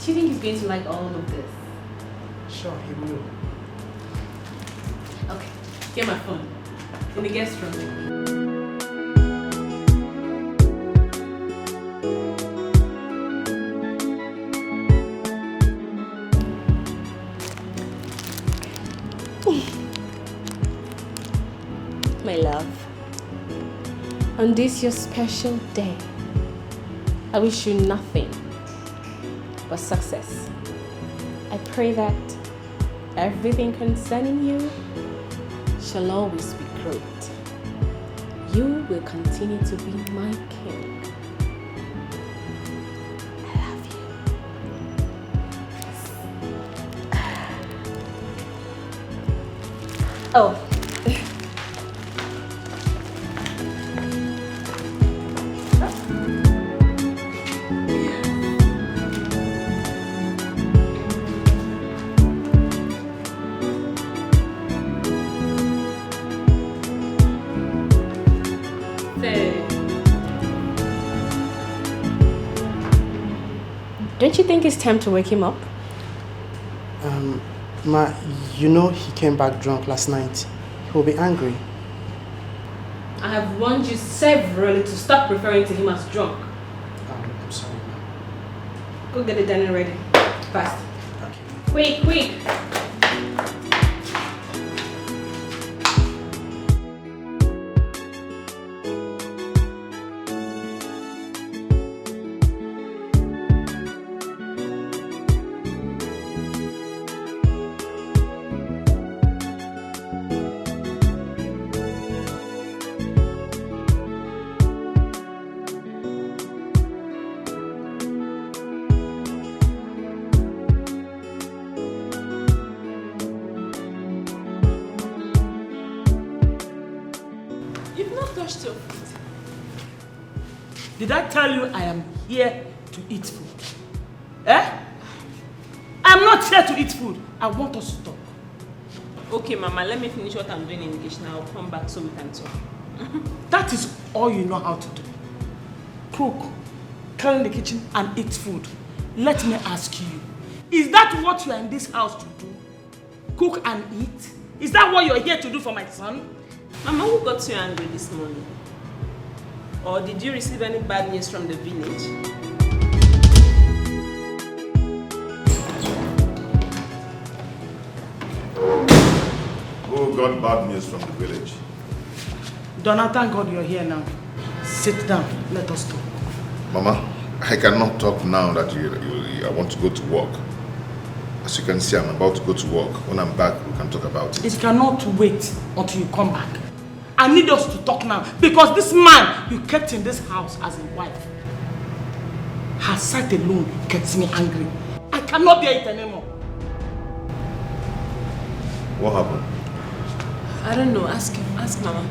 Do you think he's going to like all of this? Sure, he will. Okay, get my phone. In the guest room. My love, on this your special day, I wish you nothing but success. I pray that everything concerning you shall always be great. You will continue to be my king. I love you. Oh. Don't you think it's time to wake him up? Ma, you know he came back drunk last night. He will be angry. I have warned you severally to stop referring to him as drunk. I'm sorry, ma. Go get the dining ready. Fast. Okay. Quick, quick. Did I tell you I am here to eat food? Eh? I'm not here to eat food. I want us to talk. Okay, Mama, let me finish what I'm doing in the kitchen. I'll come back so we can talk. That is all you know how to do. Cook, clean the kitchen and eat food. Let me ask you, is that what you are in this house to do? Cook and eat? Is that what you're here to do for my son? Mama, who got you angry this morning? Or did you receive any bad news from the village? Who got bad news from the village? Donna, thank God you're here now. Sit down, let us talk. Mama, I cannot talk now that I want to go to work. As you can see, I'm about to go to work. When I'm back, we can talk about it. It cannot wait until you come back. I need us to talk now because this man you kept in this house as a wife, her sight alone gets me angry. I cannot bear it anymore. What happened? I don't know. Ask him. Ask Mama.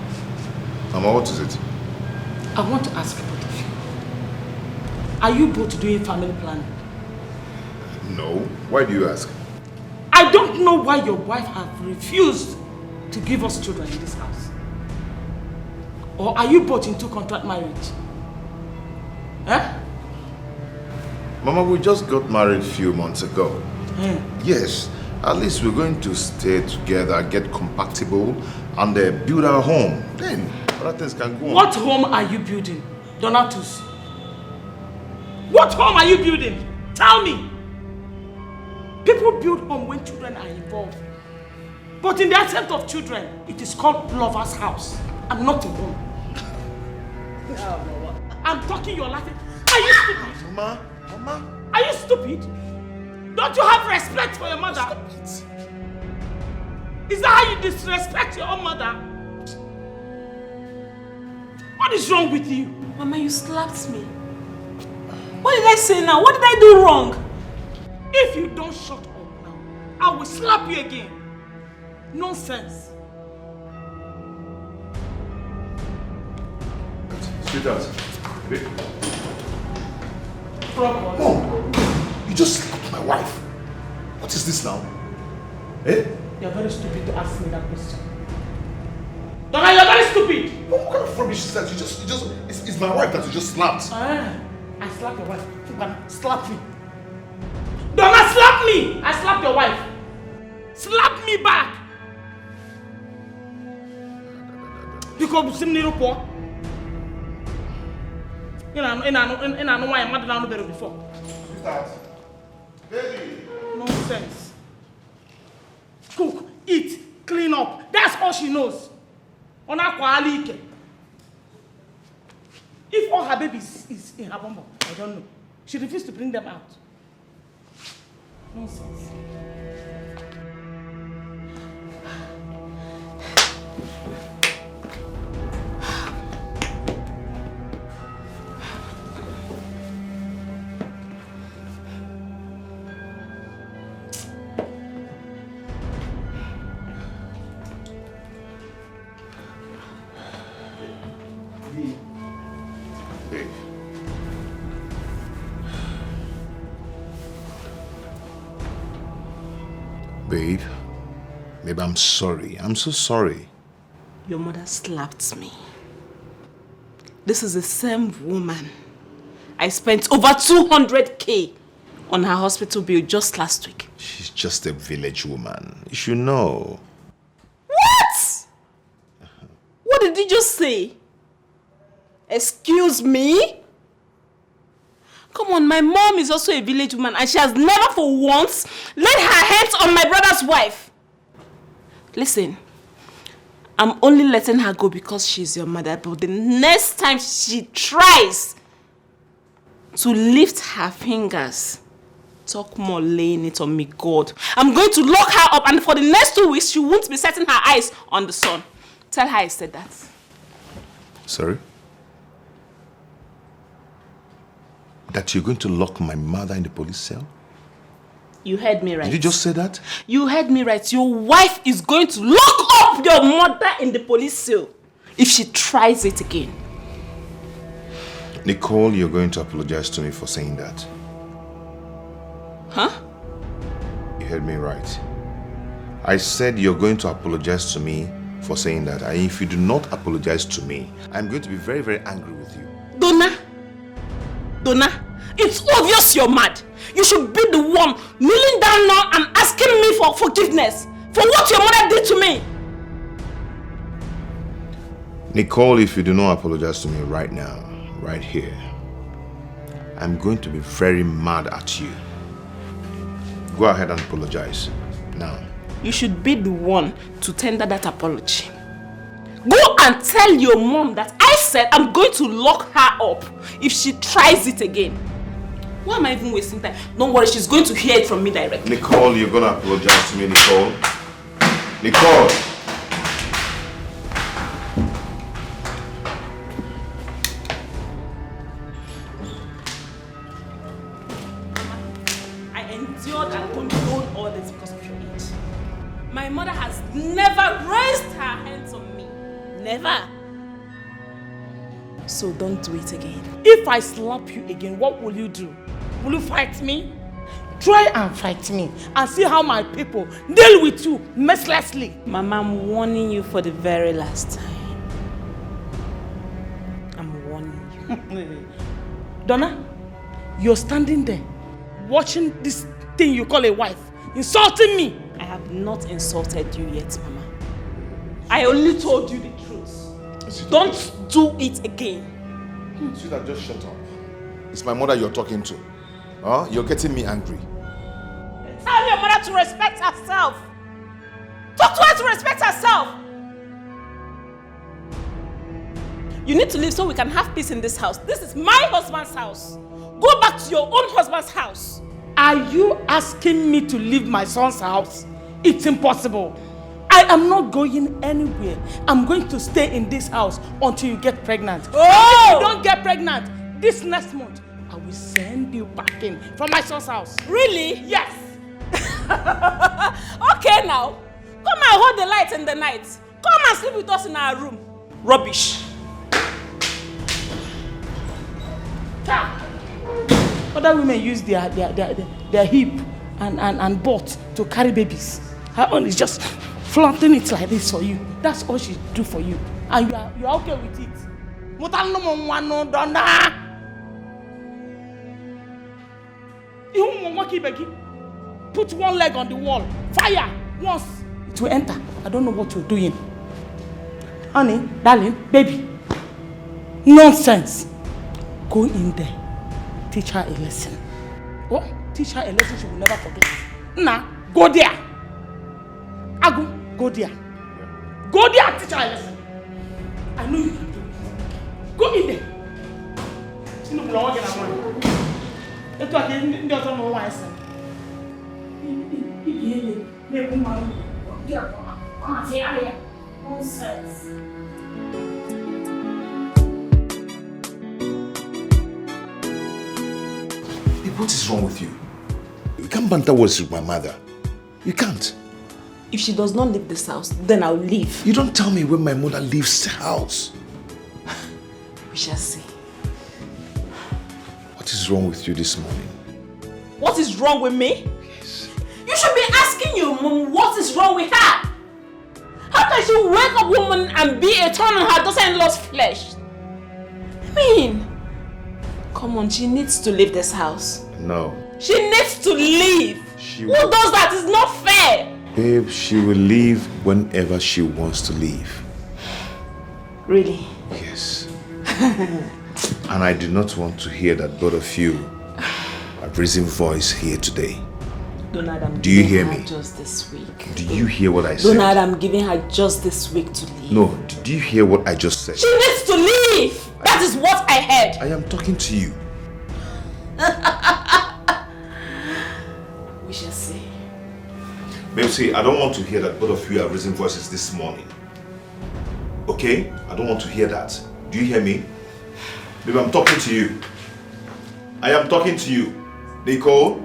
Mama, what is it? I want to ask both of you. Are you both doing family planning? No. Why do you ask? I don't know why your wife has refused to give us children in this house. Or are you both into contract marriage? Eh? Mama, we just got married a few months ago. Yes, at least we're going to stay together, get compatible, and build our home. Then other things can go on. What home are you building, Donatus? What home are you building? Tell me. People build home when children are involved. But in the absence of children, it is called lover's house. I'm not a home. I'm talking, you're laughing. Are you stupid? Mama. Are you stupid? Don't you have respect for your mother? Stop it. Is that how you disrespect your own mother? What is wrong with you? Mama, you slapped me. What did I say now? What did I do wrong? If you don't shut up now, I will slap you again. Nonsense. Sweetheart. Wait. Mom, you just slapped my wife. What is this now? Eh? You're very stupid to ask me that question. Donna, you're very stupid. What kind of rubbish is that? It's my wife that you just slapped. I slapped your wife. You can slap me. Slap me! I slapped your wife. Slap me back! Because I'm little poor. You know why I'm not down there before. Sweetheart. Baby. Nonsense. Cook, eat, clean up. That's all she knows. On her quality. If all her babies is in her bum, I don't know. She refused to bring them out. Nonsense. Babe, I'm sorry. I'm so sorry. Your mother slapped me. This is the same woman. I spent over 200K on her hospital bill just last week. She's just a village woman. You should know. What? What did you just say? Excuse me? Come on, my mom is also a village woman and she has never for once laid her hands on my brother's wife. Listen, I'm only letting her go because she's your mother, but the next time she tries to lift her fingers, talk more laying it on me, God, I'm going to lock her up and for the next 2 weeks, she won't be setting her eyes on the sun. Tell her I said that. Sorry? That you're going to lock my mother in the police cell? You heard me right. Did you just say that? You heard me right. Your wife is going to lock up your mother in the police cell if she tries it again. Nicole, you're going to apologize to me for saying that. Huh? You heard me right. I said you're going to apologize to me for saying that. And if you do not apologize to me, I'm going to be very, very angry with you. Donna, it's obvious you're mad. You should be the one kneeling down now and asking me for forgiveness for what your mother did to me. Nicole, if you do not apologize to me right now, right here, I'm going to be very mad at you. Go ahead and apologize now. You should be the one to tender that apology. Go and tell your mom that I said I'm going to lock her up if she tries it again. Why am I even wasting time? Don't worry, she's going to hear it from me directly. Nicole, you're going to apologize to me, Nicole. Nicole! I endured and condoned all this because of your age. My mother has never raised her hands on me. Never. So don't do it again. If I slap you again, what will you do? Will you fight me? Try and fight me and see how my people deal with you mercilessly. Mama, I'm warning you for the very last time. I'm warning you. Donna, you're standing there watching this thing you call a wife insulting me. I have not insulted you yet, Mama. I only told you the truth. Don't do it again. Sweetheart, just shut up. It's my mother you're talking to. Huh? You're getting me angry. Tell your mother to respect herself. Talk to her to respect herself. You need to leave so we can have peace in this house. This is my husband's house. Go back to your own husband's house. Are you asking me to leave my son's house? It's impossible. I am not going anywhere. I'm going to stay in this house until you get pregnant. Oh! If you don't get pregnant this next month, I will send you back in from my son's house. Really? Yes. Okay now. Come and hold the light in the night. Come and sleep with us in our room. Rubbish. Other women use their hip and butt to carry babies. Her own is just flaunting it like this for you. That's all she do for you. And you are okay with it. put one leg on the wall, fire once, it will enter. I don't know what you're doing. Honey, darling, baby. Nonsense. Go in there. Teach her a lesson. Oh, teach her a lesson she will never forget. Nah, go there. Agu, go there. Go there and teach her a lesson. I know you can do it. Go in there. You know, we're getting money. It's okay, you don't know why I said. Nonsense. What is wrong with you? You can't banter words with my mother. You can't. If she does not leave this house, then I'll leave. You don't tell me when my mother leaves the house. We shall see. What is wrong with you this morning? What is wrong with me? Yes. You should be asking your mom what is wrong with her. How can she wake up woman and be a thorn on her daughter-in-law's flesh? I mean, come on, she needs to leave this house. No. She needs to leave. Who does that? It's not fair. Babe, she will leave whenever she wants to leave. Really? Yes. And I do not want to hear that both of you have raising voice here today. Donald, do you hear me? Just this week. Do you hear what I said? Donald, I'm giving her just this week to leave. No, do you hear what I just said? She needs to leave. That is what I heard. I am talking to you. We shall see. Babe, see, I don't want to hear that both of you are raising voices this morning. Okay? I don't want to hear that. Do you hear me? Babe, I'm talking to you. I am talking to you. Nicole?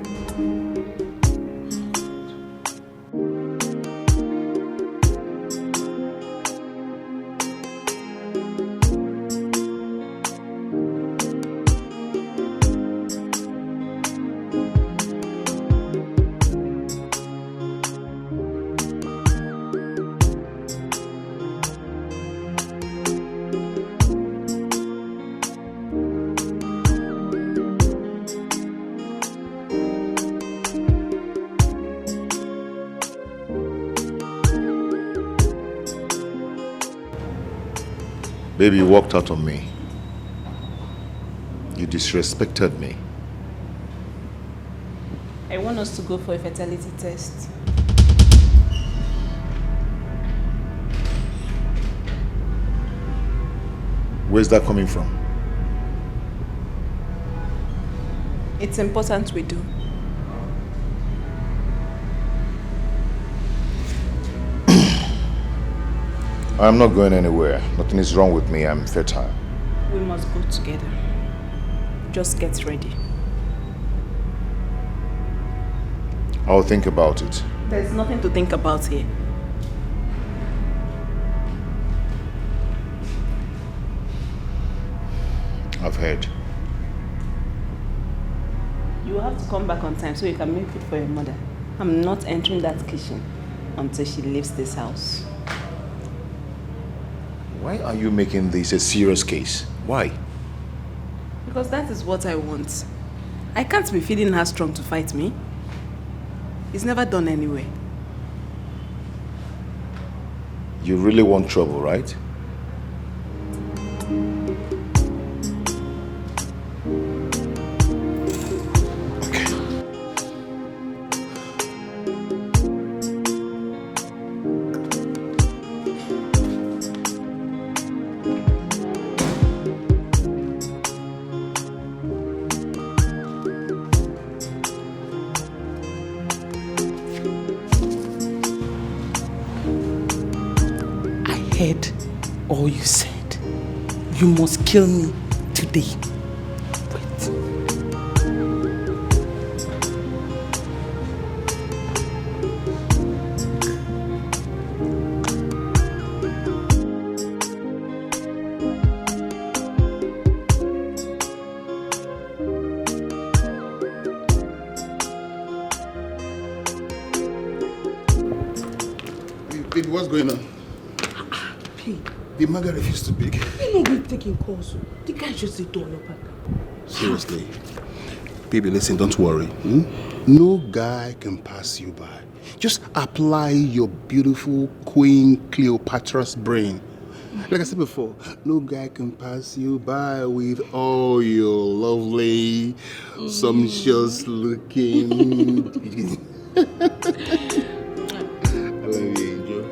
Baby, you walked out on me. You disrespected me. I want us to go for a fertility test. Where's that coming from? It's important we do. I'm not going anywhere. Nothing is wrong with me. I'm fertile. We must go together. Just get ready. I'll think about it. There's nothing to think about here. I've heard. You have to come back on time so you can make food for your mother. I'm not entering that kitchen until she leaves this house. Why are you making this a serious case? Why? Because that is what I want. I can't be feeling her strong to fight me. It's never done anyway. You really want trouble, right? Heard all you said. You must kill me today. Wait. Baby, what's going on? The maga refused to beg. You know we're taking calls. The guy just said don't look back. Seriously. Baby, listen, don't worry. No guy can pass you by. Just apply your beautiful Queen Cleopatra's brain. Like I said before, no guy can pass you by with all your lovely, sumptuous looking. I love you, Angel.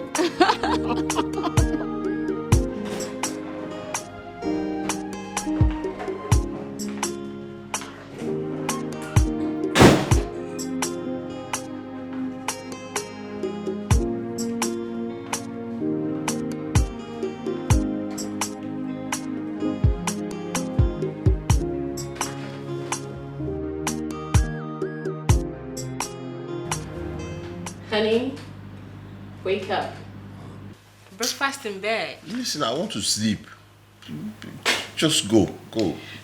Honey, wake up. Breakfast in bed. Listen, I want to sleep. Just go.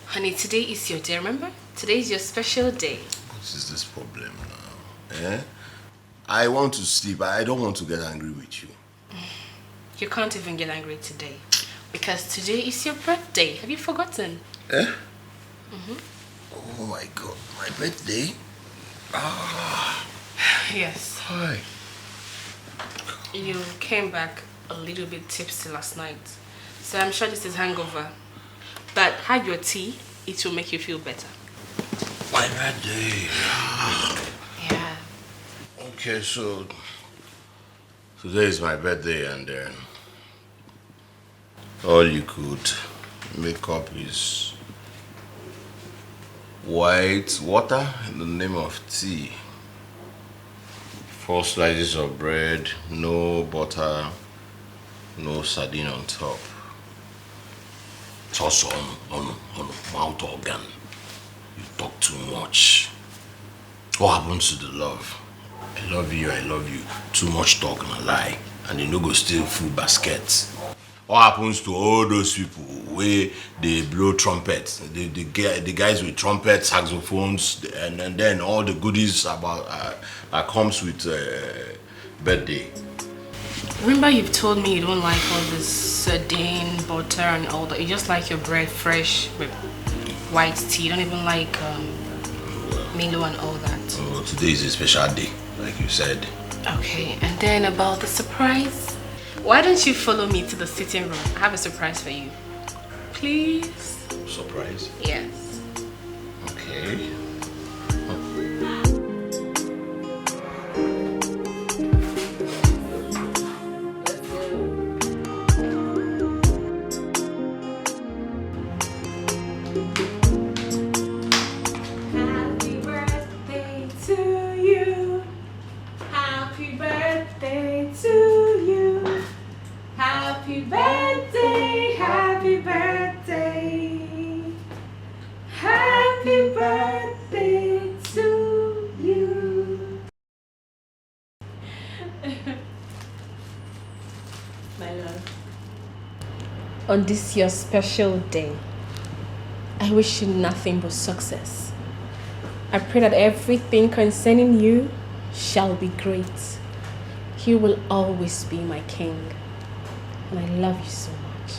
Honey, today is your day, remember? Today is your special day. What is this problem now? Eh? I want to sleep. I don't want to get angry with you. You can't even get angry today. Because today is your birthday. Have you forgotten? Eh? Oh my God, my birthday? Yes. Why? You came back a little bit tipsy last night. So I'm sure this is hangover. But have your tea. It will make you feel better. My birthday. Yeah. Okay, so today is my birthday and then all you could make up is white water in the name of tea. 4 slices of bread, no butter, no sardine on top. It's also on mouth organ. You talk too much. What happens to the love? I love you. Too much talk and a lie. And you no go steal food baskets. What happens to all those people where they blow trumpets? The guys with trumpets, saxophones, and then all the goodies about that comes with birthday. Remember you've told me you don't like all this sardine, butter and all that. You just like your bread fresh with white tea. You don't even like Milo and all that. Oh, today is a special day, like you said. Okay, and then about the surprise. Why don't you follow me to the sitting room? I have a surprise for you. Please? Surprise? Yes. Okay. Happy birthday to you. Happy birthday to you. Happy birthday, happy birthday. Happy birthday to you. My love. On this your special day, I wish you nothing but success. I pray that everything concerning you shall be great. You will always be my king. And I love you so much.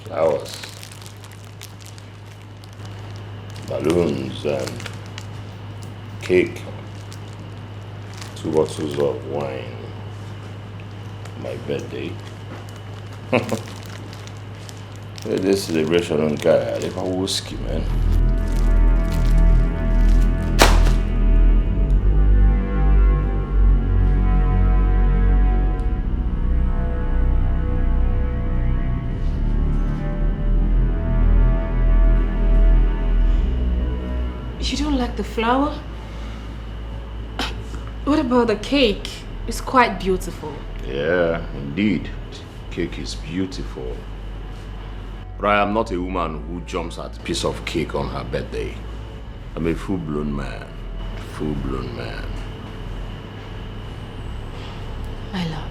Flowers. Balloons and cake. 2 bottles of wine. My birthday. This celebration on guy, I live a whiskey, man. You don't like the flower? What about the cake? It's quite beautiful. Yeah, indeed. Cake is beautiful. But I am not a woman who jumps at a piece of cake on her birthday. I'm a full-blown man. Full-blown man. My love,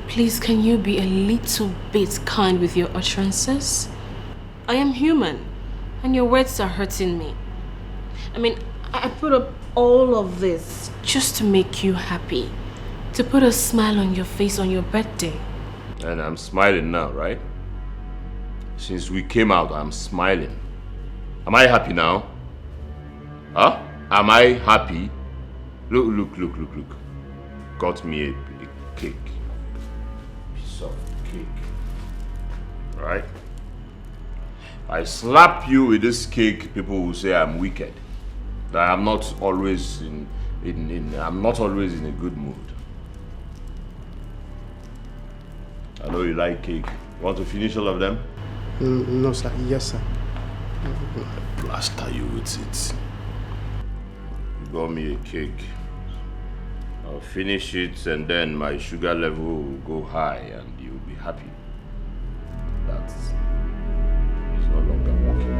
please can you be a little bit kind with your utterances? I am human, and your words are hurting me. I mean, I put up all of this just to make you happy. To put a smile on your face on your birthday. And I'm smiling now, right? Since we came out, I'm smiling. Am I happy now? Huh? Am I happy? Look. Got me a cake. Piece of cake. Right? I slap you with this cake, people will say I'm wicked. That I'm not always I'm not always in a good mood. I know you like cake. You want to finish all of them? No, sir. Yes, sir. I plaster you with it. You got me a cake. I'll finish it and then my sugar level will go high and you'll be happy. That is no longer working.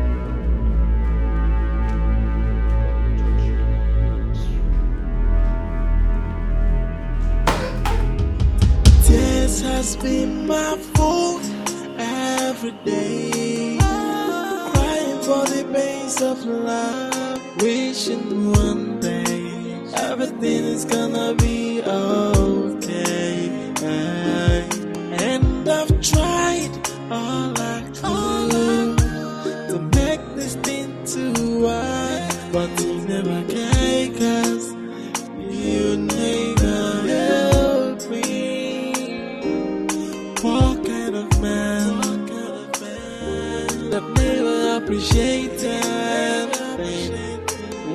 This has been my fault every day. Crying for the pains of love, wishing one day everything is gonna be okay. And I've tried all I could to make this thing to work, but you never can, 'cause you never help me. What kind of man that never appreciated?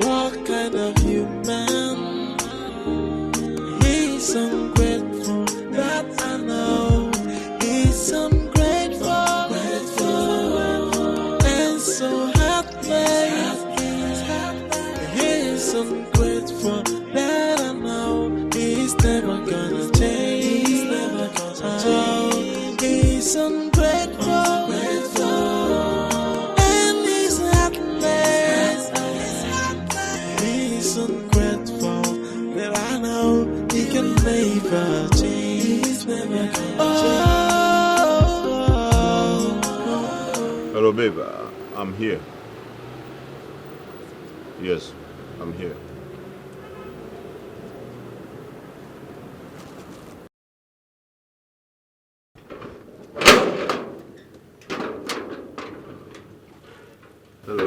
What kind of human? He's ungrateful, that I know. He's ungrateful, and so heartless. He's ungrateful, that I know. He's never gonna change. He's never gonna change. He's ungrateful, and he's heartless. He's ungrateful, that I know he can never change. He's never gonna change. Hello, babe. I'm here. Yes, I'm here. Hello.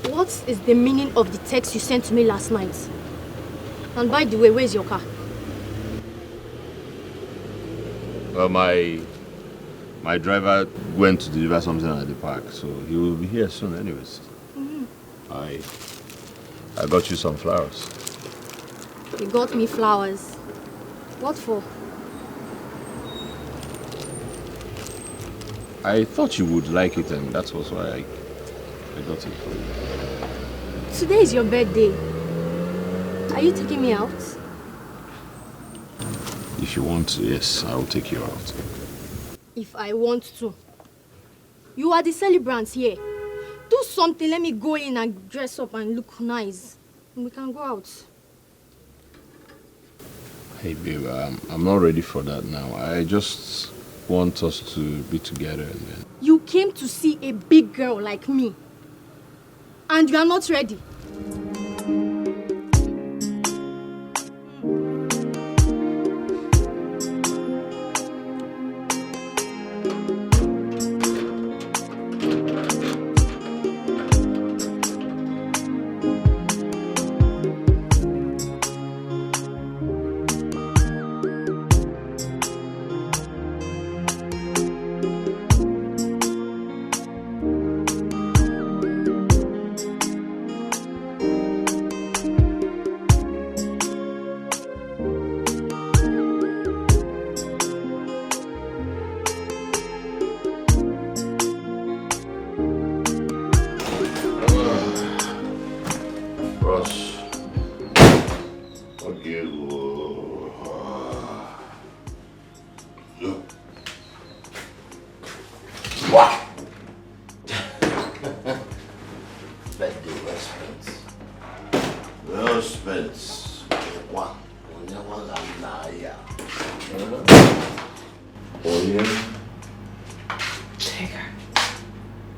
What is the meaning of the text you sent to me last night? And by the way, where's your car? Well, my driver went to deliver something at the park, so he will be here soon anyways. I got you some flowers. You got me flowers. What for? I thought you would like it, and that was why I got it for you. Today is your birthday. Are you taking me out? If you want to, yes, I will take you out. If I want to. You are the celebrant here. Do something, let me go in and dress up and look nice. And we can go out. Hey babe, I'm not ready for that now. I just want us to be together and then... You came to see a big girl like me. And you are not ready.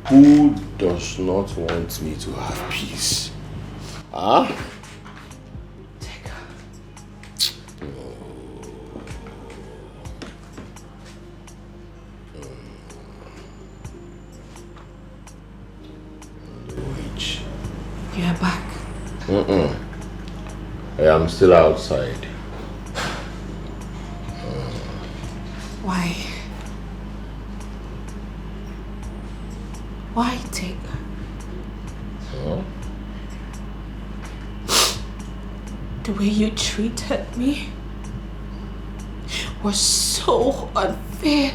Who does not want me to have peace? Huh? Yeah, I'm still outside. Why? Why take her? Huh? The way you treated me was so unfair.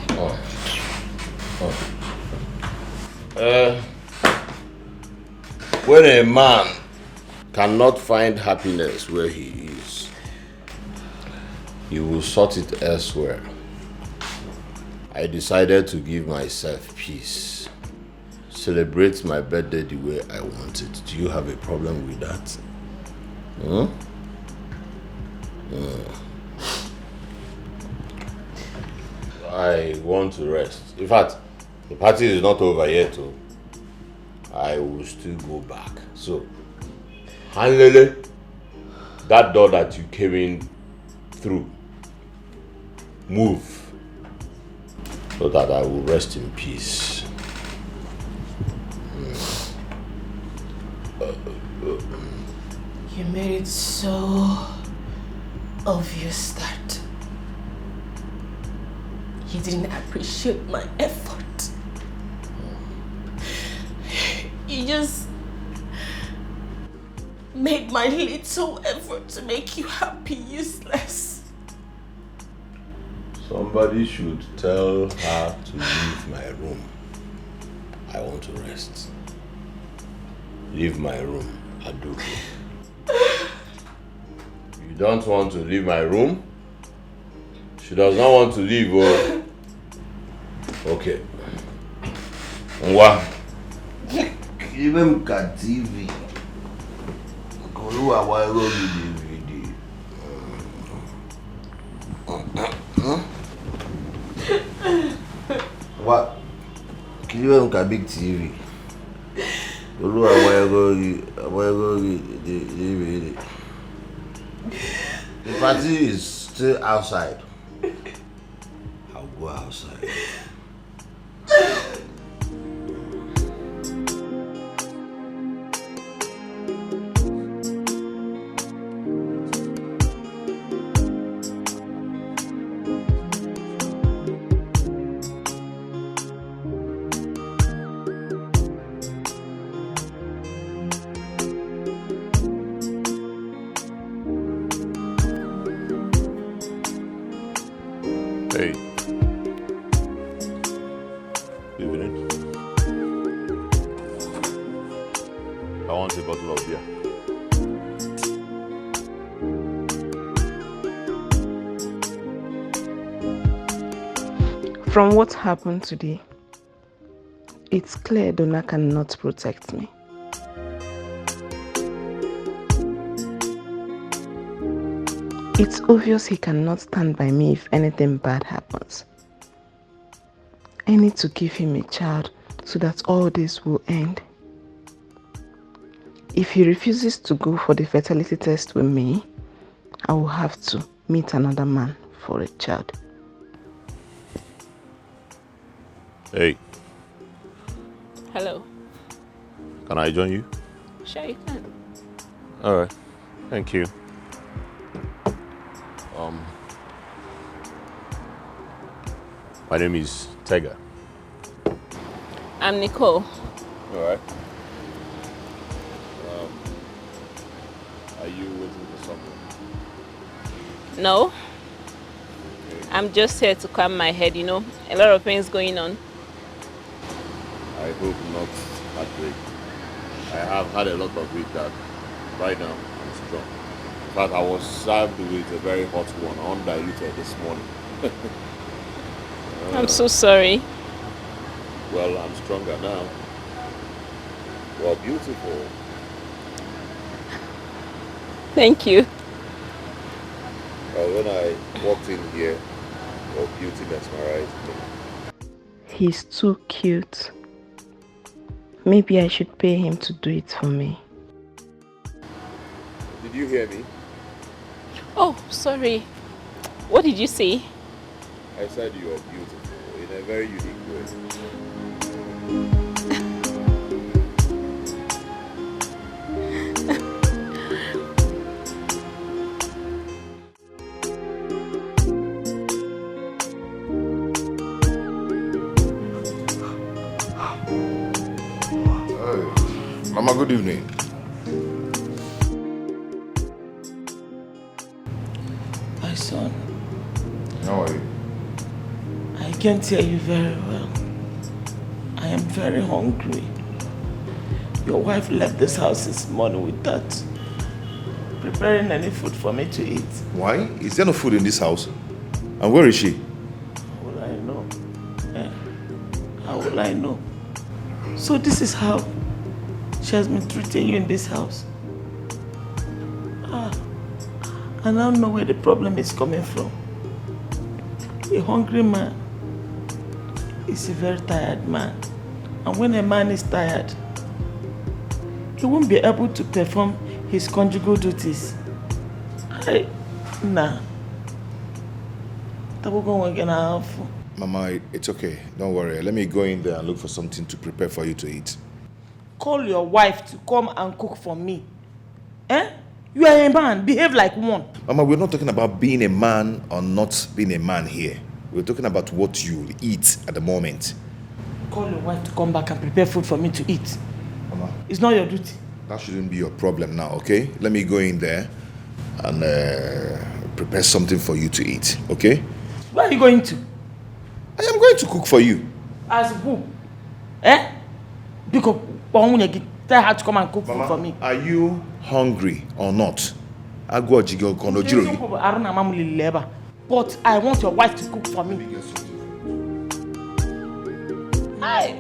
When a man cannot find happiness where he is, he will sort it elsewhere. I decided to give myself peace. Celebrate my birthday the way I want it. Do you have a problem with that? I want to rest. In fact, the party is not over yet. So I will still go back. So, Hanlele, that door that you came in through, move so that I will rest in peace. You made it so obvious that you didn't appreciate my effort. You just made my little effort to make you happy useless. Somebody should tell her to leave my room. I want to rest. Leave my room, Aduke. You don't want to leave my room? She does not want to leave, oh. Okay. Nwa. Even got TV. Koluwa wa ego DVD. What? Even got big TV. Koluwa wa ego DVD. The party is still outside. I'll go outside. Hey. Evening. I want a bottle of beer. From what happened today, it's clear Donna cannot protect me. It's obvious he cannot stand by me if anything bad happens. I need to give him a child so that all this will end. If he refuses to go for the fertility test with me, I will have to meet another man for a child. Hey. Hello. Can I join you? Sure you can. Alright. Thank you. My name is Tega. I'm Nicole. Alright. Are you waiting for someone? No. Okay. I'm just here to calm my head, you know. A lot of things going on. I hope not heartbreak. I have had a lot of it that right now I'm strong. In fact, I was served with a very hot one, undiluted this morning. I'm so sorry. Well, I'm stronger now. Well, beautiful. Thank you. Well, when I walked in here, your beauty mesmerized me. He's too cute. Maybe I should pay him to do it for me. Did you hear me? Oh, sorry. What did you say? I said you are beautiful in a very unique way. Mama, good evening. My son. How are you? I can't hear you very well. I am very hungry. Your wife left this house this morning without preparing any food for me to eat. Why? Is there no food in this house? And where is she? How will I know? How will I know? So this is how she has been treating you in this house. I now know where the problem is coming from. A hungry man is a very tired man. And when a man is tired, he won't be able to perform his conjugal duties. Nah. Mama, it's okay. Don't worry. Let me go in there and look for something to prepare for you to eat. Call your wife to come and cook for me. You are a man. Behave like one. Mama, we're not talking about being a man or not being a man here. We're talking about what you'll eat at the moment. Call your wife to come back and prepare food for me to eat. Mama, it's not your duty. That shouldn't be your problem now, okay? Let me go in there and prepare something for you to eat, okay? Where are you going to? I am going to cook for you. As who? Because tell her to come and cook food for me. Are you hungry or not? But I want your wife to cook for me. Hi.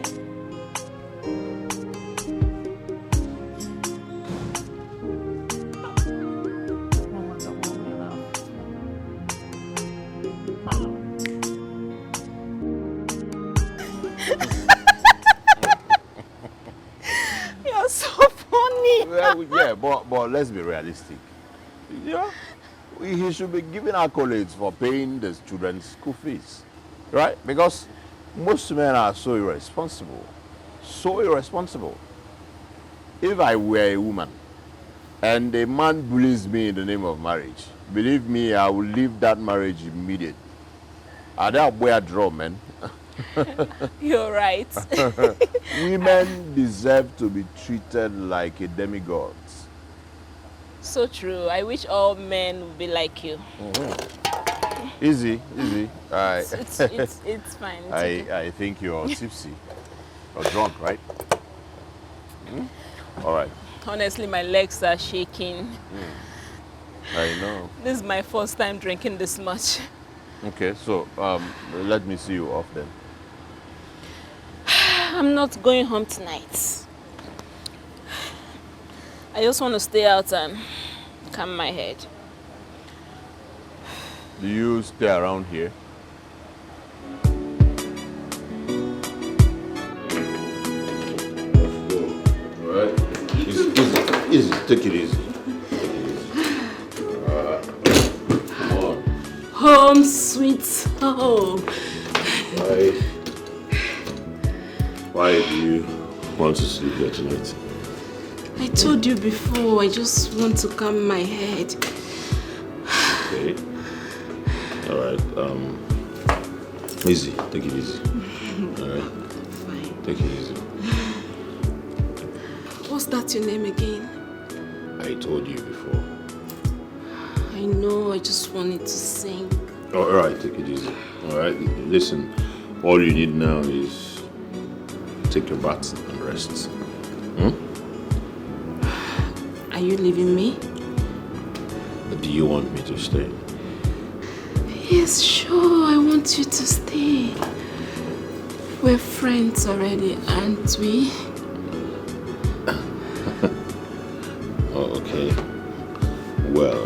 You're so funny. Well, yeah, but let's be realistic. Yeah, he should be giving accolades for paying the children's school fees, right? Because most men are so irresponsible. So irresponsible. If I were a woman and a man bullies me in the name of marriage, believe me, I will leave that marriage immediately. I don't wear a drum, man. You're right. Women deserve to be treated like a demigod. So true. I wish all men would be like you. Mm-hmm. Easy. It's fine. I think you're tipsy or drunk, right? All right. Honestly, my legs are shaking. I know. This is my first time drinking this much. Okay, so let me see you off then. I'm not going home tonight. I just want to stay out and calm my head. Do you stay around here? All right. Easy. Take it easy. Come on. Home, sweet home. Why do you want to sleep here tonight? I told you before, I just want to calm my head. Okay. All right. Easy. Take it easy. All right. Fine. Take it easy. What's that your name again? I told you before. I know, I just wanted to sing. All right. Take it easy. All right. Listen. All you need now is take your bath and rest. Are you leaving me? Do you want me to stay? Yes, sure, I want you to stay. We're friends already, aren't we? Oh, okay. Well,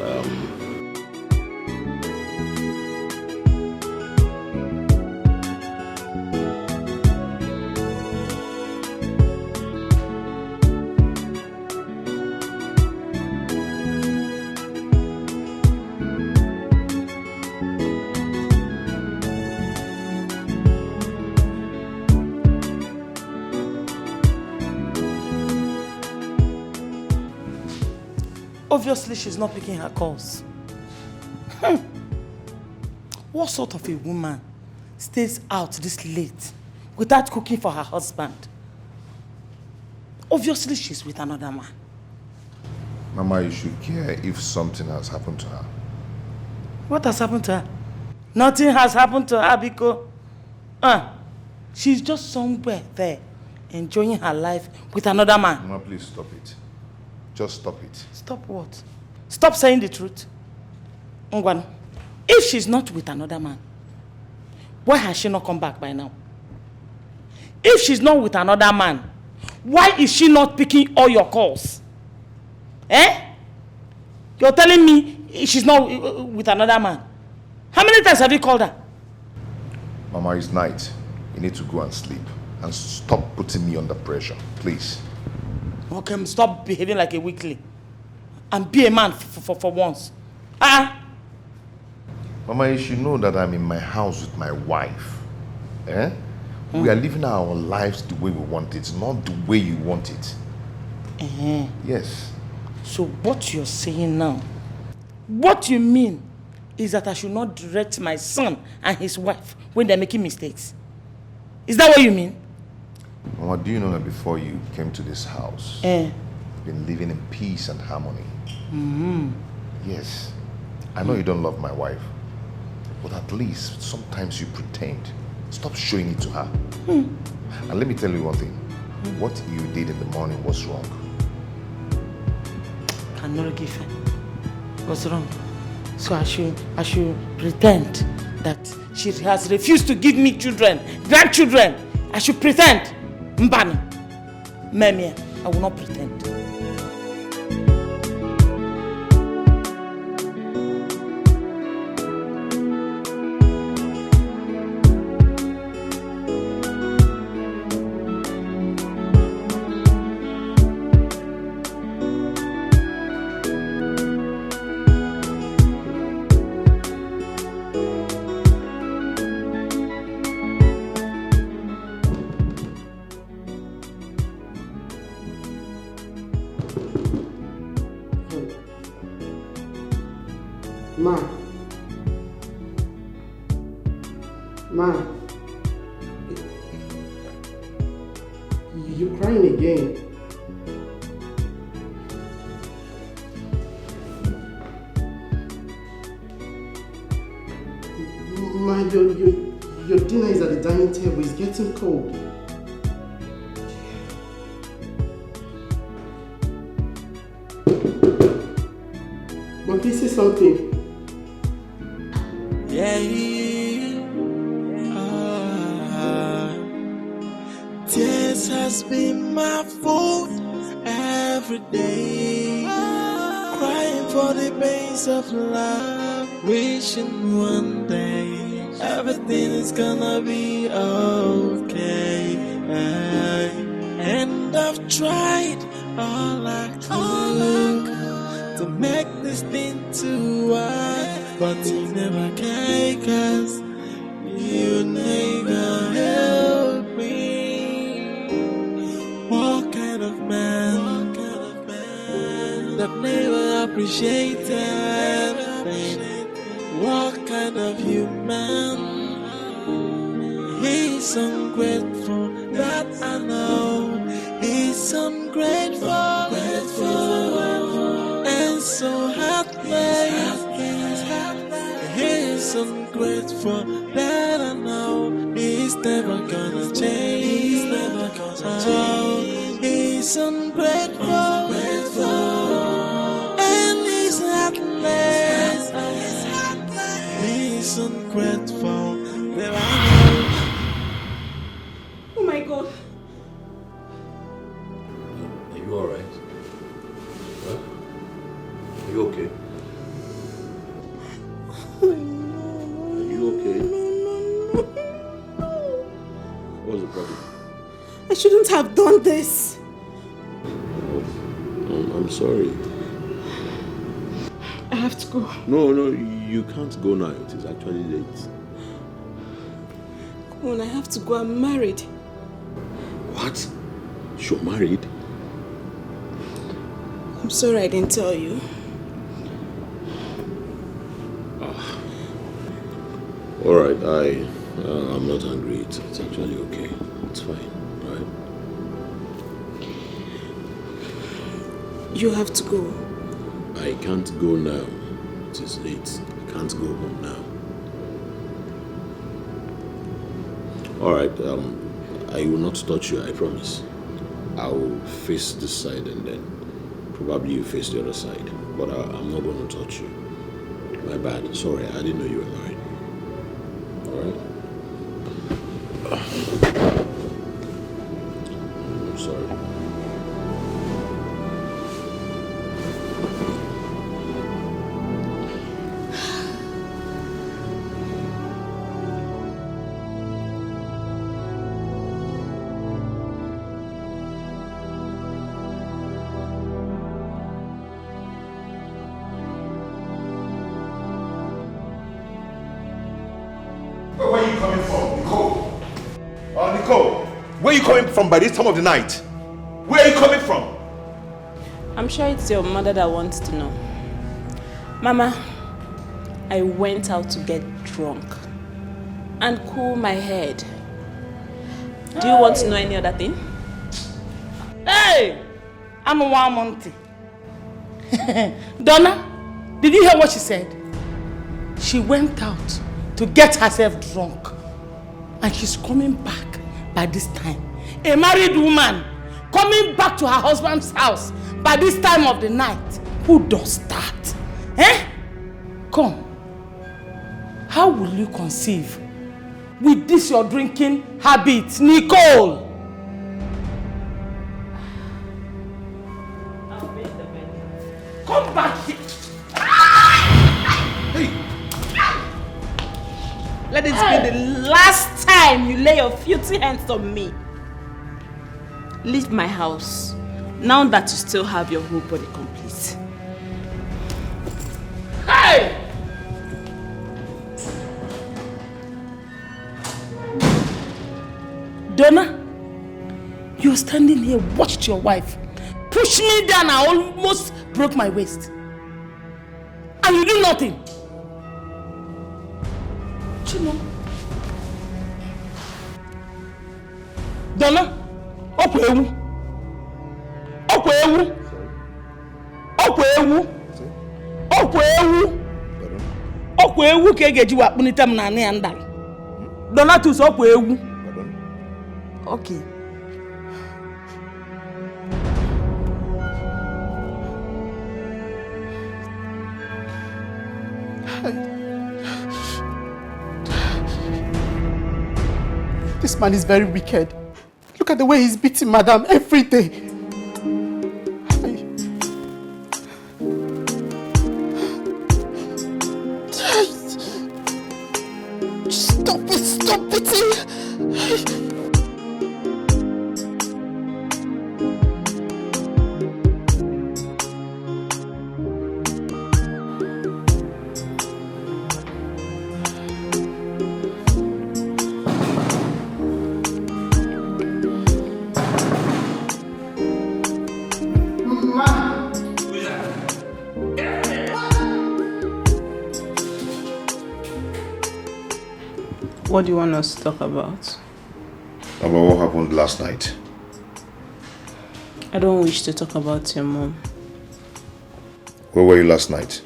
Obviously, she's not picking her calls. What sort of a woman stays out this late without cooking for her husband? Obviously, she's with another man. Mama, you should care if something has happened to her. What has happened to her? Nothing has happened to her, Biko. She's just somewhere there, enjoying her life with another man. Mama, please stop it. Just stop it. Stop what? Stop saying the truth. Ngwan, if she's not with another man, why has she not come back by now? If she's not with another man, why is she not picking all your calls? You're telling me she's not with another man. How many times have you called her? Mama, it's night. You need to go and sleep. And stop putting me under pressure, please. Okay, stop behaving like a weakling. And be a man for once. Mama, you should know that I'm in my house with my wife. We are living our lives the way we want it, not the way you want it. Yes. So what you're saying now, what you mean is that I should not direct my son and his wife when they're making mistakes. Is that what you mean? Mama, do you know that before you came to this house, you've been living in peace and harmony? Yes. I know you don't love my wife, but at least sometimes you pretend. Stop showing it to her. And let me tell you one thing. What you did in the morning was wrong. Cannot give her. What's wrong? So I should pretend that she has refused to give me children, grandchildren. I should pretend. Mbani. Memia, I will not pretend. Ma, you're crying again. Ma, your dinner is at the dining table. It's getting cold. But please say something. Tears has been my fault every day. Crying for the pains of love, wishing one day everything is gonna be okay. And I've tried all I could to make this thing to work, but you never can, 'cause you never help me. What kind of man that never appreciated? What kind of human? He's ungrateful, that I know. He's ungrateful, and so heartless. He's ungrateful, that I know. He's never gonna change. He's never gonna change. He's ungrateful, and he's heartless. He's ungrateful, that I know. Oh my God. Are you alright? Huh? Are you okay? Are you okay? What's the problem? I shouldn't have done this. Oh, I'm sorry. I have to go. No, you can't go now. It is actually late. Come on, I have to go. I'm married. What? You're married? I'm sorry I didn't tell you. Alright, I'm not angry. It's actually okay. It's fine, right? You have to go. I can't go now. It is late. I can't go home now. Alright, I will not touch you, I promise. I will face this side and then probably you face the other side. But I'm not going to touch you. My bad. Sorry, I didn't know you were married. Alright? I'm sorry. Where are you coming from, Nicole? Nicole, where are you coming from by this time of the night? Where are you coming from? I'm sure it's your mother that wants to know. Mama, I went out to get drunk and cool my head. Do you want to know any other thing? Hey! I'm a Monty. Donna, did you hear what she said? She went out to get herself drunk. And she's coming back by this time. A married woman coming back to her husband's house by this time of the night. Who does that? Eh? Come. How will you conceive with this your drinking habit, Nicole? Come back here. Let it be the last time you lay your filthy hands on me. Leave my house, now that you still have your whole body complete. Hey! Donna, you're standing here, watched your wife push me down. I almost broke my waist. And you do nothing. Chino. Donna, Okwewu. Okwewu. Okwewu. Okwewu. Okwewu ka egeji wakpunita m na ani andal. Donatus Okwewu. Okay. This man is very wicked. Look at the way he's beating Madame every day. Stop it, stop beating. What do you want us to talk about? About what happened last night. I don't wish to talk about your mom. Where were you last night?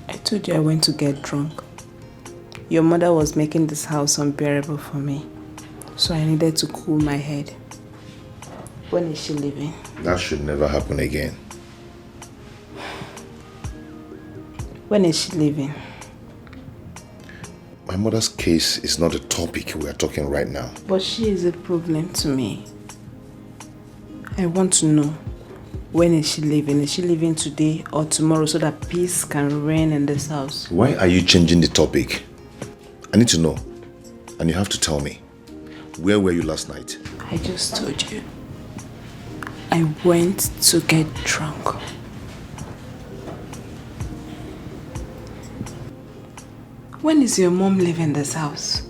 I told you I went to get drunk. Your mother was making this house unbearable for me, so I needed to cool my head. When is she leaving? That should never happen again. When is she leaving? My mother's case is not a topic we are talking right now. But she is a problem to me. I want to know, when is she leaving? Is she leaving today or tomorrow so that peace can reign in this house? Why are you changing the topic? I need to know. And you have to tell me. Where were you last night? I just told you. I went to get drunk. When is your mom leaving this house?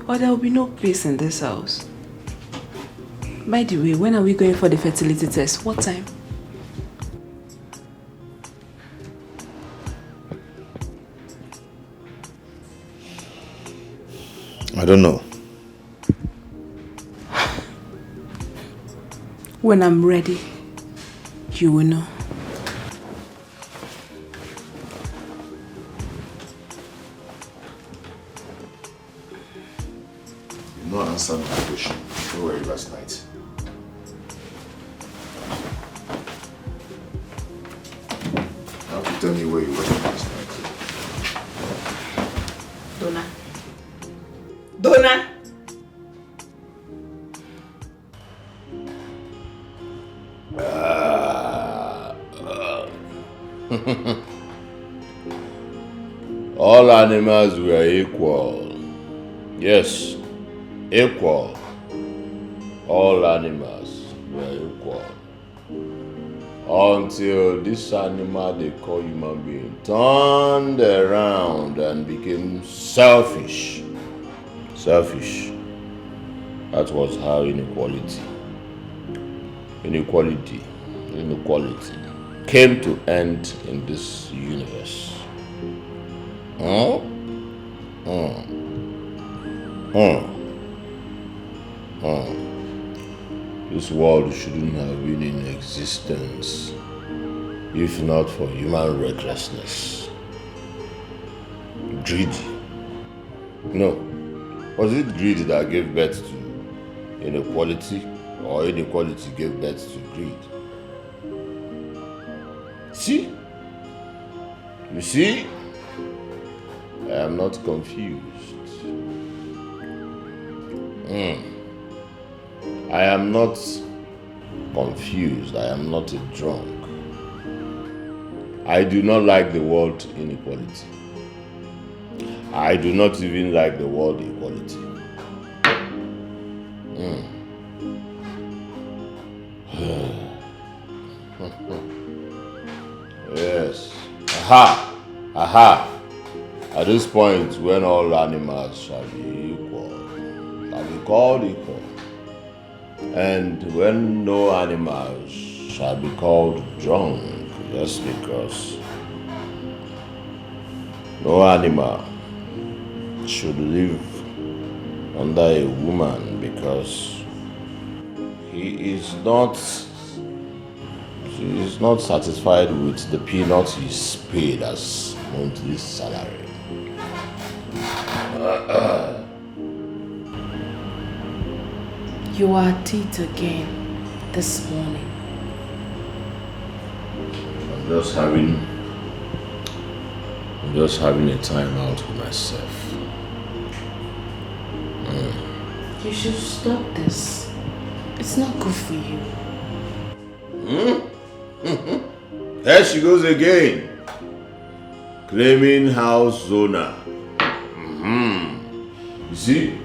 Or there will be no peace in this house. By the way, when are we going for the fertility test? What time? I don't know. When I'm ready. You will know. You not answer my question. Where were you last night? You have to tell me where you were last night. Donna. All animals were equal. Yes, equal. All animals were equal. Until this animal they call human being turned around and became selfish. Selfish. That was how inequality came to end in this universe. This world shouldn't have been in existence if not for human recklessness. Greedy. No. Was it greed that gave birth to inequality, or inequality gave birth to greed? See? You see? I am not confused. I am not confused. I am not a drunk. I do not like the word inequality. I do not even like the word equality. Yes. Aha. At this point, when all animals shall be equal, shall be called equal, and when no animals shall be called drunk, just because no animal should live under a woman because he is not satisfied with the peanuts he's paid as monthly salary. You are at it again this morning. I'm just having a time out with myself. You should stop this. It's not good for you. There she goes again, claiming house owner. You see?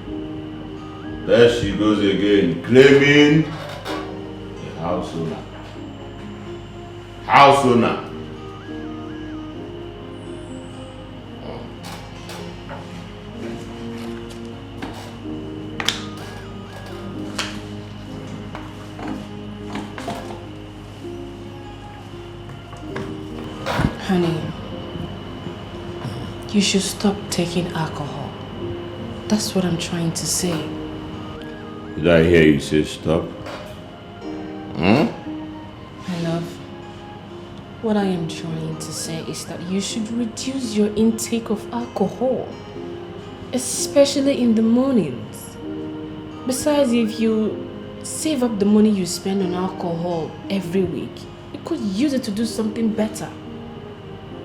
There she goes again, claiming a house owner. House owner. Honey, you should stop taking alcohol. That's what I'm trying to say. Did I hear you say stop? My love, what I am trying to say is that you should reduce your intake of alcohol, especially in the mornings. Besides, if you save up the money you spend on alcohol every week, you could use it to do something better.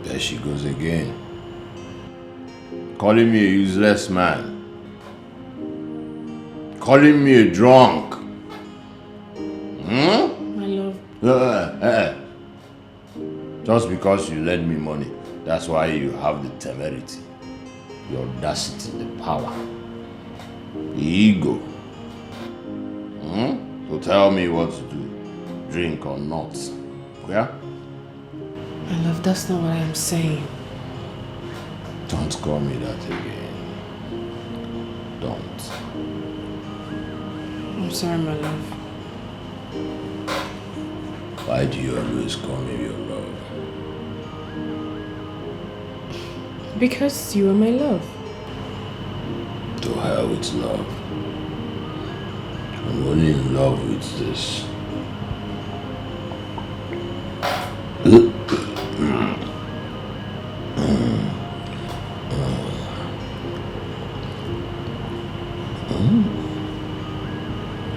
There she goes again, calling me a useless man. Calling me a drunk. My love. Just because you lend me money, that's why you have the temerity, the audacity, the power, the ego. To tell me what to do, drink or not. Yeah? My love, that's not what I am saying. Don't call me that again. Don't. I'm sorry, my love. Why do you always call me your love? Because you are my love. To hell with love. I'm only in love with this.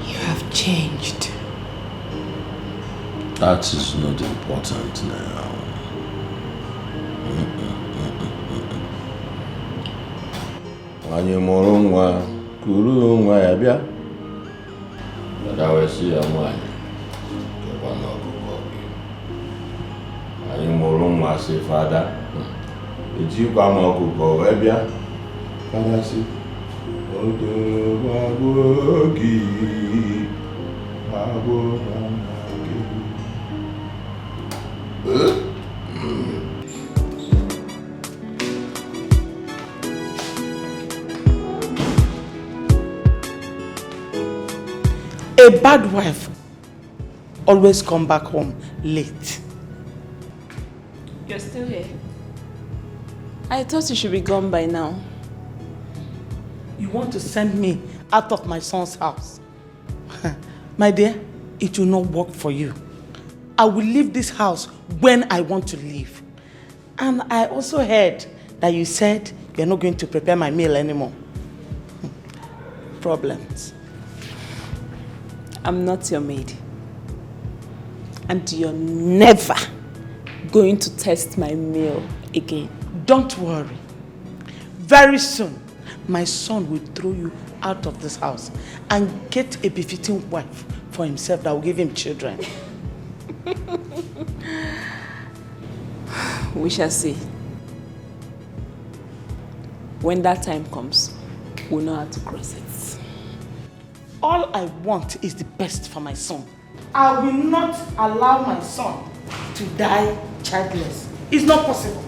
You have changed. That is not important now. Anyị mụrụ nwa, kuru nwa ya bịa. Dada wee sị ya nwaanyị, kekwa n'ọkụkọ gị. Anyị mụrụ nwa sị fada, ejikwa m ọkụkọ wee bịa. Fada sị, odo gbagbo gị, gbagbo mama gị. A bad wife always come back home late. You're still here. I thought you should be gone by now. You want to send me out of my son's house? My dear, it will not work for you. I will leave this house when I want to leave. And I also heard that you said you're not going to prepare my meal anymore. Problems. I'm not your maid. And you're never going to test my meal again. Don't worry. Very soon, my son will throw you out of this house and get a befitting wife for himself that will give him children. We shall see. When that time comes, we'll know how to cross it. All I want is the best for my son. I will not allow my son to die childless. It's not possible.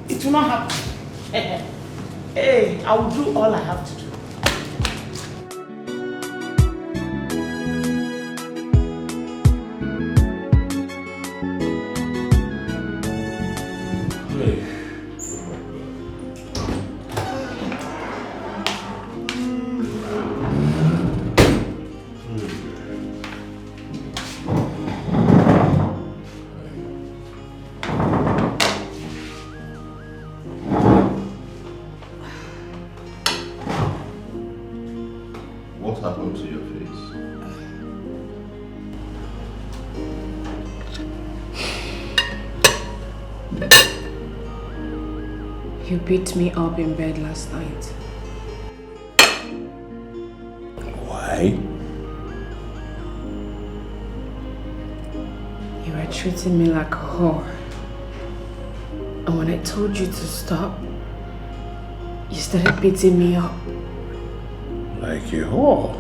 It will not happen. Hey, I will do all I have to do. You beat me up in bed last night. Why? You were treating me like a whore. And when I told you to stop, you started beating me up. Like a whore?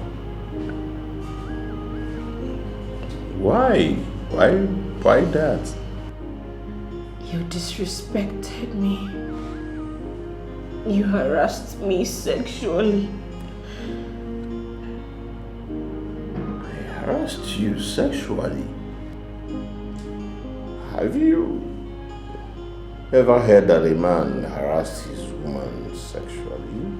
Why? Why that? You disrespected me. You harassed me sexually. I harassed you sexually? Have you ever heard that a man harassed his woman sexually?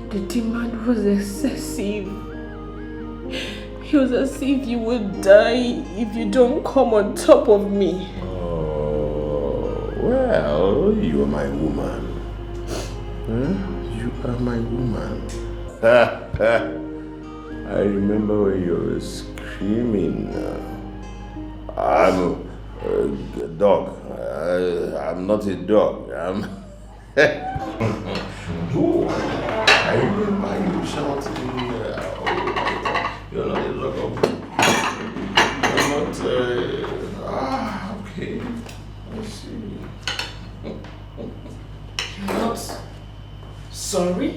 The demand was excessive. It was as if you would die if you don't come on top of me. Well, you are my woman. You are my woman. I remember when you were screaming. I'm a dog. I'm not a dog. I remember you shouting. You're not a dog. You're not. Okay. I see. You're not sorry?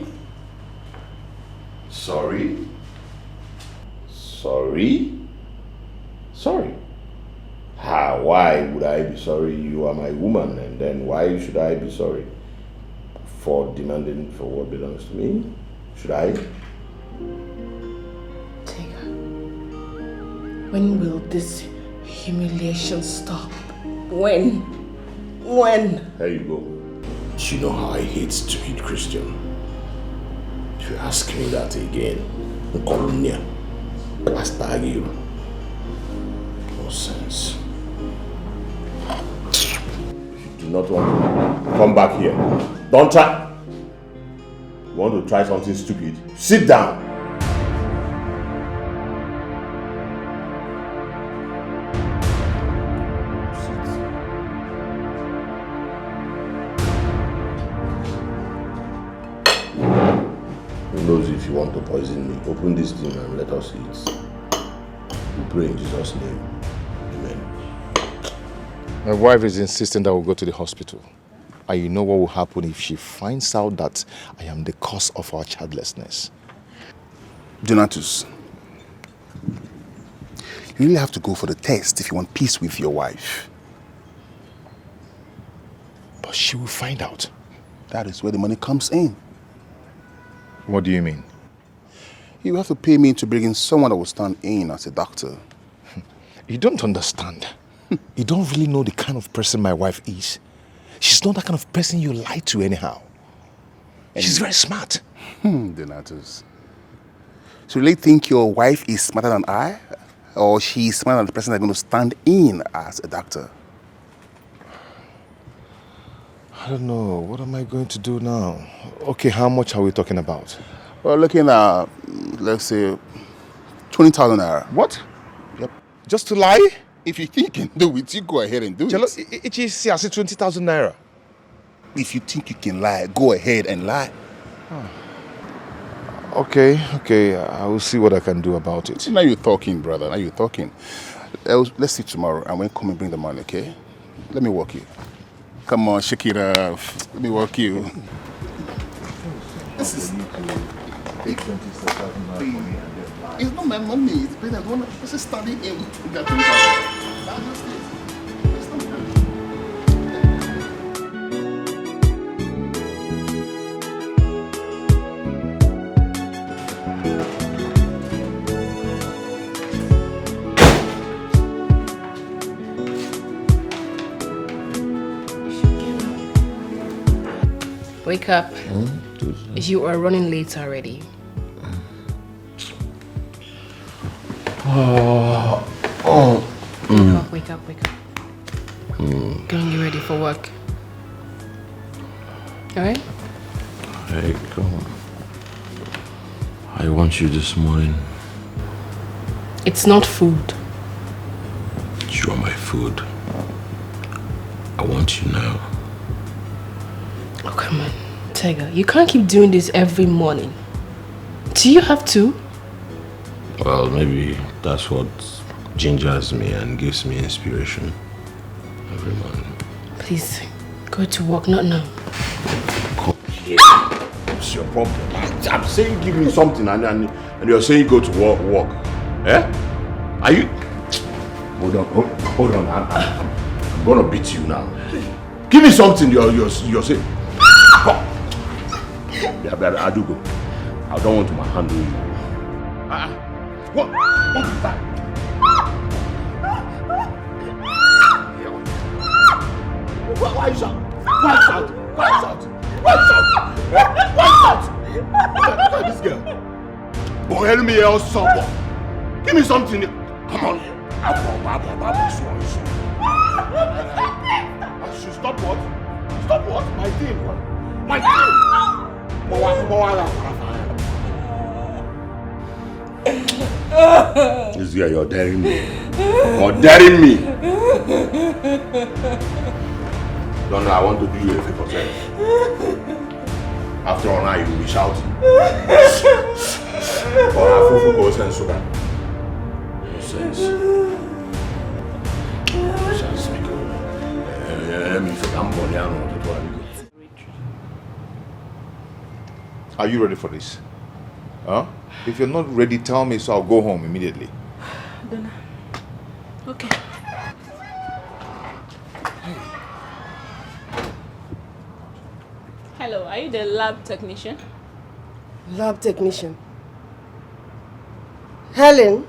Sorry? Sorry? Sorry? Why would I be sorry? You are my woman, and then why should I be sorry? For demanding for what belongs to me? Should I? Tega, when will this humiliation stop? When? There you go. You know how I hate stupid Christian. If you ask me that again, Colonia, Pastor you. No sense. If you do not want to come back here, don't try. want to try something stupid? Sit down. Who knows if you want to poison me? Open this thing and let us eat. We pray in Jesus' name. Amen. My wife is insisting that we'll go to the hospital. And you know what will happen if she finds out that I am the cause of our childlessness. Donatus, you really have to go for the test if you want peace with your wife. But she will find out. That is where the money comes in. What do you mean? You have to pay me to bring in someone that will stand in as a doctor. You don't understand. You don't really know the kind of person my wife is. She's not that kind of person you lie to anyhow. She's very smart. Donatus. So you really think your wife is smarter than I? Or she's smarter than the person that's going to stand in as a doctor? I don't know. What am I going to do now? Okay, how much are we talking about? We're looking at, let's say, 20,000 naira. What? Yep. Just to lie? If you think you can do it, you go ahead and do it. It is 20,000 naira. If you think you can lie, go ahead and lie. Okay. I will see what I can do about it. Now you're talking, brother. Now you're talking. Let's see tomorrow, and when come and bring the money, okay? Let me walk you. Come on, shake it off. Let me walk you. This is... It's not my money. It's better. This is standing in. That's just it. It's not good. Wake up. You are running late already. Wake up. Go and get ready for work. Alright? Hey, come on. I want you this morning. It's not food. You are my food. I want you now. Oh, come on. Tiger, you can't keep doing this every morning. Do you have to? Well, maybe that's what gingers me and gives me inspiration every morning. Please, go to work, not now. Come here. What's your problem? I'm saying give me something and you're saying go to work. Eh? Are you... Hold on. I'm gonna beat you now. Give me something you're saying. Yeah, I do go. I don't want to handle you. What is that? Why is that? Look at this girl. Boy, help me else someone. Give me something. Come on. Stop what? Stop what? My thing. My thing. This guy, you're daring me. No, I want to do you a favor, sir. After all, now you will be shouting. Are you ready for this? Huh? If you're not ready, tell me so I'll go home immediately. Donna. Okay. Hello, are you the lab technician? Lab technician? Helen?